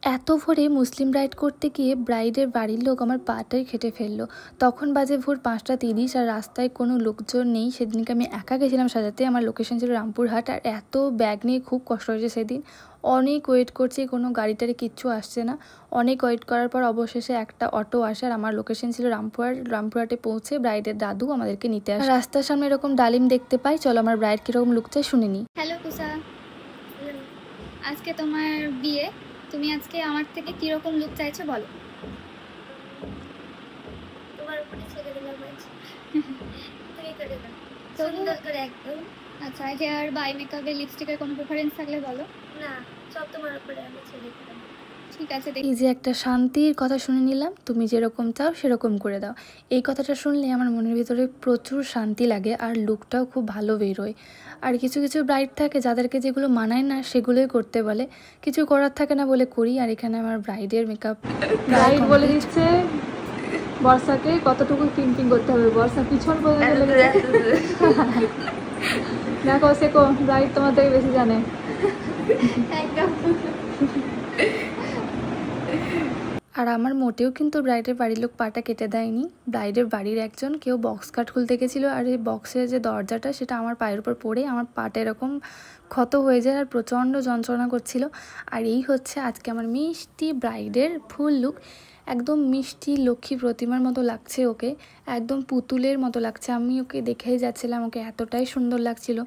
এত ভোরে মুসলিম ব্রাইড করতে গিয়ে ব্রাইডের বাড়ির লোক আমার পাটাই কেটে ফেললো। তখন বাজে ভোর 5টা 30 আর রাস্তায় কোনো লোকজন নেই। সেদিনকে আমি একা গেছিলাম সাজাতে। আমার লোকেশন ছিল রামপুরহাট। আর এত ব্যাগ নিয়ে খুব কষ্ট হয়েছে সেদিন। অনেক ওয়েট করছি, কোনো গাড়িটারে কিচ্ছু আসছে না। অনেক ওয়েট করার পর অবশেষে একটা অটো আসে। আর আমার লোকেশন ছিল রামপুরহাটে পৌঁছে ব্রাইডের দাদু আমাদেরকে নিতে আসে। রাস্তার সামনে এরকম ডালিম দেখতে পাই। চলো আমার ব্রাইড কীরকম লুক চাই শুনে নিই। হ্যালো কুসা, আজকে তোমার বিয়ে, তুমি আজকে আমার থেকে কিরকম লুক চাইছো বলো। তোমার উপরে ছেড়ে দিলাম আজ। তুমি করে দাও সুন্দর করে একদম। আচ্ছা, হেয়ার বা আই মেকআপে লিপস্টিকের কোনো প্রেফারেন্স থাকলে বলো। না, সব তোমার উপরে আমি ছেড়ে দিলাম। ঠিক আছে। এই যে একটা শান্তির কথা শুনে নিলাম, তুমি যেরকম চাও সেরকম করে দাও। এই কথাটা শুনলে আমার মনের ভিতরে প্রচুর শান্তি লাগে আর লুকটাও খুব ভালো বেরোয়। আর কিছু কিছু ব্রাইড থাকে যাদেরকে যেগুলো মানায় না সেগুলোই করতে বলে, কিছু করার থাকে না বলে করি। আর এখানে আমার ব্রাইডের মেকআপ ব্রাইড বলে দিচ্ছে বর্ষাকে কতটুকু পিম্পিং করতে হবে। বর্ষা পিছন পর্যন্ত দেখো শেখো, ব্রাইড তোমার থেকে বেশি জানে। আর আমার মোটেও কিন্তু ব্রাইডের বাড়ির লোক পাটা কেটে দেয়নি। ব্রাইডের বাড়ির একজন কেউ বক্স কাট খুলতে গেছিলো, আর এই বক্সের যে দরজাটা সেটা আমার পায়ের উপর পড়ে আমার পাটা এরকম ক্ষত হয়ে যায় আর প্রচণ্ড যন্ত্রণা করছিল। আর এই হচ্ছে আজকে আমার মিষ্টি ব্রাইডের ফুল লুক। একদম মিষ্টি লক্ষ্মী প্রতিমার মতো লাগছে ওকে, একদম পুতুলের মতো লাগছে। আমি ওকে দেখেই যাচ্ছিলাম, ওকে এতটাই সুন্দর লাগছিল।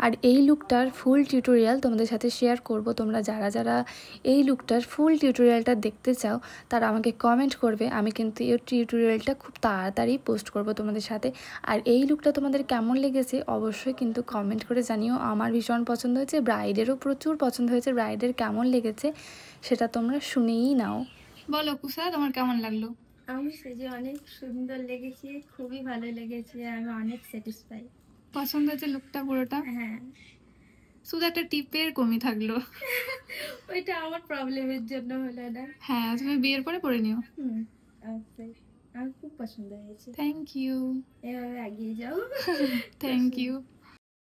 আর এই লুকটার ফুল টিউটোরিয়াল তোমাদের সাথে শেয়ার করব। তোমরা যারা যারা এই লুকটার ফুল টিউটোরিয়ালটা দেখতে চাও তারা আমাকে কমেন্ট করবে। আমি কিন্তু এই টিউটোরিয়ালটা খুব তাড়াতাড়ি পোস্ট করব তোমাদের সাথে। আর এই লুকটা তোমাদের কেমন লেগেছে অবশ্যই কিন্তু কমেন্ট করে জানিও। আমার ভীষণ পছন্দ হয়েছে, ব্রাইডেরও প্রচুর পছন্দ হয়েছে। ব্রাইডের কেমন লেগেছে সেটা তোমরা শুনেই নাও। বলো কুসা, তোমার কেমন লাগলো? আমি সেজে অনেক সুন্দর লেগেছে, খুবই ভালো লেগেছে। আমি অনেক স্যাটিসফাই। পছন্দ হয়েছে লুকটা পুরোটা? হ্যাঁ, শুধু একটা টিপের কমি থাকলো। ওইটা আমার প্রবলেমের জন্য হলো না। হ্যাঁ, তুমি বিয়ের পরে পরে নিও। আমার খুব পছন্দ হয়েছে। Thank you. এভাবে এগিয়ে যাও। Thank you.